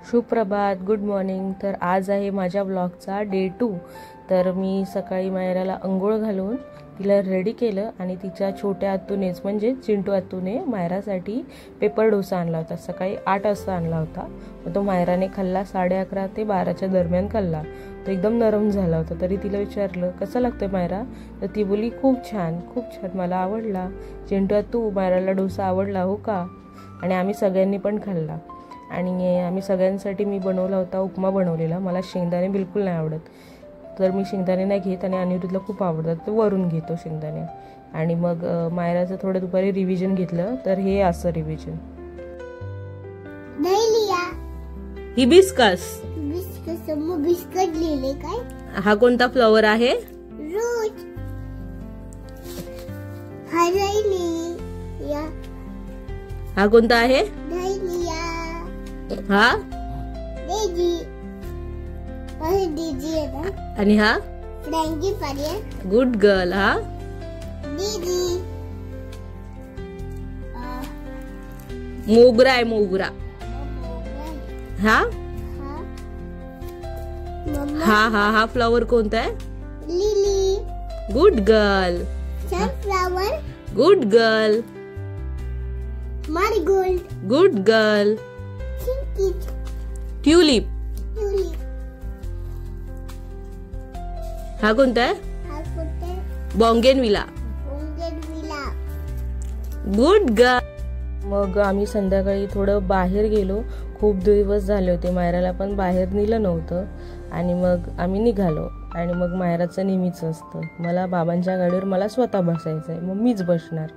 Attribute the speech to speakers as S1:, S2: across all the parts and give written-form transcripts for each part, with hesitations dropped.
S1: सुप्रभात, good morning. तर आज आहे माझ्या ब्लॉगचा डे 2। तर मी सकाळी मायराला अंघोळ घालून तिला रेडी केलं आणि तिच्या छोट्या आतूनेच म्हणजे चिंटू आतूने मायरासाठी पेपर डोसा आणला होता। सकाळी 8 वाजता आणला होता। तो मायराने खाल्ला, 11:30 ते 12च्या दरम्यान खाल्ला। तो एकदम नरम झाला होता। तरी तिला विचारलं कसं लागतंय मायरा, तर ती बोली खूप छान, मला आवडला। चिंटू आतू, मायराला डोसा आवडला हो का? आणि आम्ही सगळ्यांनी पण खाल्ला। आणि आम्ही सगळ्यांसाठी मी बनवला होता उपमा बनवलेला। मला शेंगदाणे बिलकुल नाही आवडत, तर मी शेंगदाणे नाही घेत आणि अनिरुद्धला खूप आवडतात, तो वरून घेतो शेंगदाणे। आणि मग मायराचं थोडं दुपारी रिव्हिजन घेतलं। तर हे असं रिव्हिजन हिबिस्कस
S2: बिस्किट लिहिले काय?
S1: हा कोणता फ्लॉवर आहे?
S2: रोज
S1: हा कोणता आहे? हा
S2: दीदी आहे ना?
S1: आणि हा
S2: फ्रँकी पारिया,
S1: गुड गर्ल। हा
S2: दीदी
S1: मोगरा आहे, मोगरा। हा हा हा हा फ्लॉवर कोणता आहे?
S2: Lily,
S1: good girl.
S2: Sunflower,
S1: good girl.
S2: marigold,
S1: good girl. Tulip, हा कोणता आहे? बोंगेनविला, गुड गर्ल। मग आम्ही संध्याकाळी थोडं बाहेर गेलो। खूप दिवस झाले होते, मायराला पण बाहेर नेलं नव्हतं। आणि मग आम्ही निघालो। आणि मग मायराचं नेहमीच असतं, मला बाबांच्या गाडीवर मला स्वतः बसायचं आहे, मग मीच बसणार।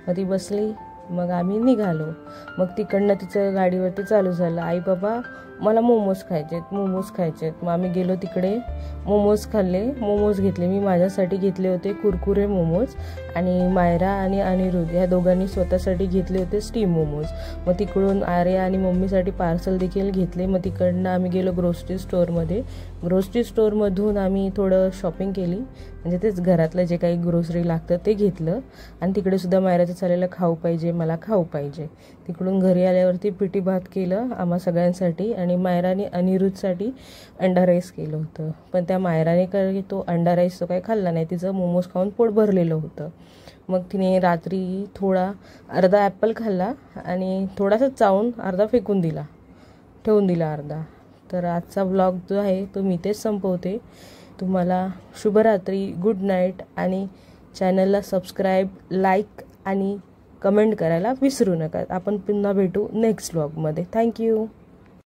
S1: मग ती बसली, मग आम्ही निघालो। मग तिकडनं तिचं गाडीवरती चालू झालं, आई बाबा मला मोमोज खायचेत, मोमोज खायचेत। मग आम्ही गेलो तिकडे, मोमोज खाल्ले, मोमोज घेतले। मी माझ्यासाठी घेतले होते कुरकुरे मोमोज आणि मायरा आणि अनिरुद्ध या दोघांनी स्वतःसाठी घेतले होते स्टीम मोमोज। मग तिकडून आर्या आणि मम्मीसाठी पार्सल देखील घेतले। मग तिकडनं आम्ही गेलो ग्रोसरी स्टोअरमध्ये। ग्रोसरी स्टोअरमधून आम्ही थोडं शॉपिंग केली, म्हणजे तेच घरातलं जे काही ग्रोसरी लागतं ते घेतलं। आणि तिकडे सुद्धा मायराचं चाललेलं खाऊ पाहिजे, मला खाऊ पाहिजे। तिकडून घरी आल्यावरती पिठी भात केलं आम्हा सगळ्यांसाठी आणि मायराने अनिरुद्धसाठी अंडा राईस केलं होतं। पण त्या मायराने काय तो अंडा राईस तो काही खाल्ला नाही, तिचं मोमोज खाऊन पोट भरलेलं होतं। मग तिने रात्री थोडा अर्धा ॲपल खाल्ला आणि थोडासा चावून अर्धा फेकून दिला, ठेवून दिला अर्धा। तर आजचा ब्लॉग जो आहे तो मी तेच संपवते। तुम्हाला शुभरात्री, गुड नाईट। आणि चॅनलला सबस्क्राईब, लाईक आणि कमेंट करायला विसरू नका। आपण पुन्हा भेटू नेक्स्ट ब्लॉगमध्ये। थँक्यू।